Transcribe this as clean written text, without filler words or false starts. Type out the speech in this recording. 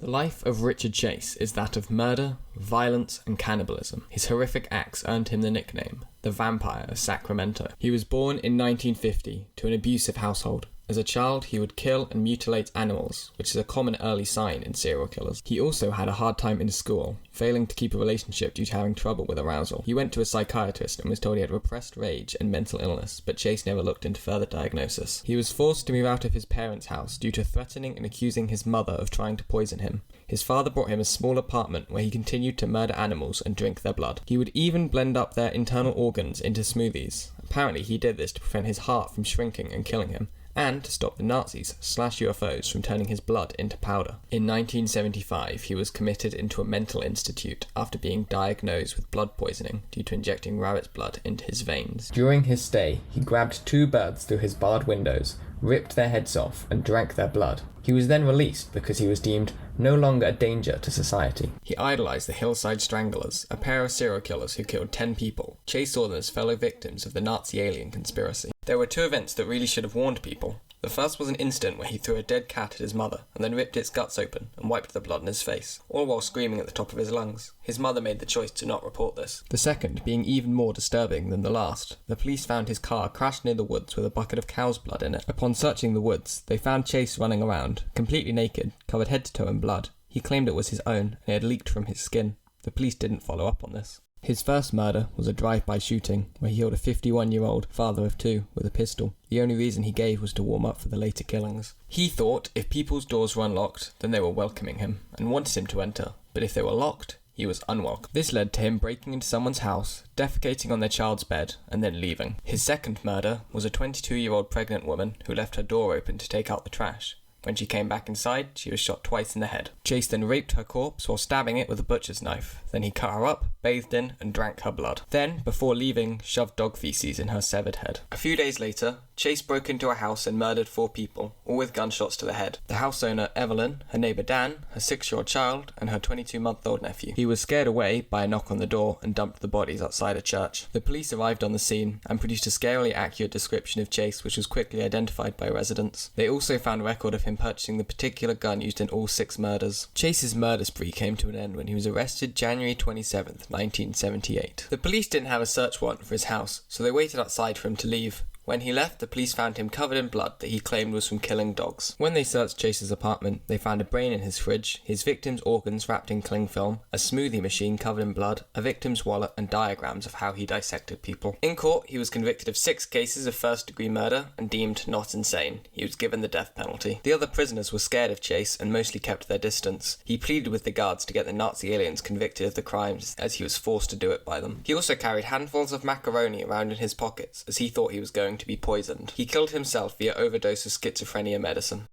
The life of Richard Chase is that of murder, violence, and cannibalism. His horrific acts earned him the nickname, the Vampire of Sacramento. He was born in 1950 to an abusive household. As a child, he would kill and mutilate animals, which is a common early sign in serial killers. He also had a hard time in school, failing to keep a relationship due to having trouble with arousal. He went to a psychiatrist and was told he had repressed rage and mental illness, but Chase never looked into further diagnosis. He was forced to move out of his parents' house due to threatening and accusing his mother of trying to poison him. His father brought him a small apartment where he continued to murder animals and drink their blood. He would even blend up their internal organs into smoothies. Apparently he did this to prevent his heart from shrinking and killing him, and to stop the Nazis/UFOs from turning his blood into powder. In 1975, he was committed into a mental institute after being diagnosed with blood poisoning due to injecting rabbit's blood into his veins. During his stay, he grabbed 2 birds through his barred windows, ripped their heads off, and drank their blood. He was then released because he was deemed no longer a danger to society. He idolized the Hillside Stranglers, a pair of serial killers who killed 10 people. Chase saw them as fellow victims of the Nazi alien conspiracy. There were 2 events that really should have warned people. The first was an incident where he threw a dead cat at his mother and then ripped its guts open and wiped the blood on his face, all while screaming at the top of his lungs. His mother made the choice to not report this. The second being even more disturbing than the last. The police found his car crashed near the woods with a bucket of cow's blood in it. Upon searching the woods, they found Chase running around, completely naked, covered head to toe in blood. He claimed it was his own, and it had leaked from his skin. The police didn't follow up on this. His first murder was a drive-by shooting, where he killed a 51-year-old father of 2 with a pistol. The only reason he gave was to warm up for the later killings. He thought if people's doors were unlocked, then they were welcoming him, and wanted him to enter, but if they were locked, he was unwelcome. This led to him breaking into someone's house, defecating on their child's bed, and then leaving. His second murder was a 22-year-old pregnant woman who left her door open to take out the trash. When she came back inside, she was shot twice in the head. Chase then raped her corpse while stabbing it with a butcher's knife. Then he cut her up, bathed in, and drank her blood. Then, before leaving, shoved dog feces in her severed head. A few days later, Chase broke into a house and murdered 4 people, all with gunshots to the head. The house owner, Evelyn, her neighbour Dan, her 6-year-old child, and her 22-month-old nephew. He was scared away by a knock on the door and dumped the bodies outside a church. The police arrived on the scene and produced a scarily accurate description of Chase, which was quickly identified by residents. They also found a record of him purchasing the particular gun used in all 6 murders. Chase's murder spree came to an end when he was arrested January 27th, 1978. The police didn't have a search warrant for his house, so they waited outside for him to leave. When he left, the police found him covered in blood that he claimed was from killing dogs. When they searched Chase's apartment, they found a brain in his fridge, his victim's organs wrapped in cling film, a smoothie machine covered in blood, a victim's wallet, and diagrams of how he dissected people. In court, he was convicted of 6 cases of first-degree murder and deemed not insane. He was given the death penalty. The other prisoners were scared of Chase and mostly kept their distance. He pleaded with the guards to get the Nazi aliens convicted of the crimes, as he was forced to do it by them. He also carried handfuls of macaroni around in his pockets, as he thought he was going to be poisoned. He killed himself via overdose of schizophrenia medicine.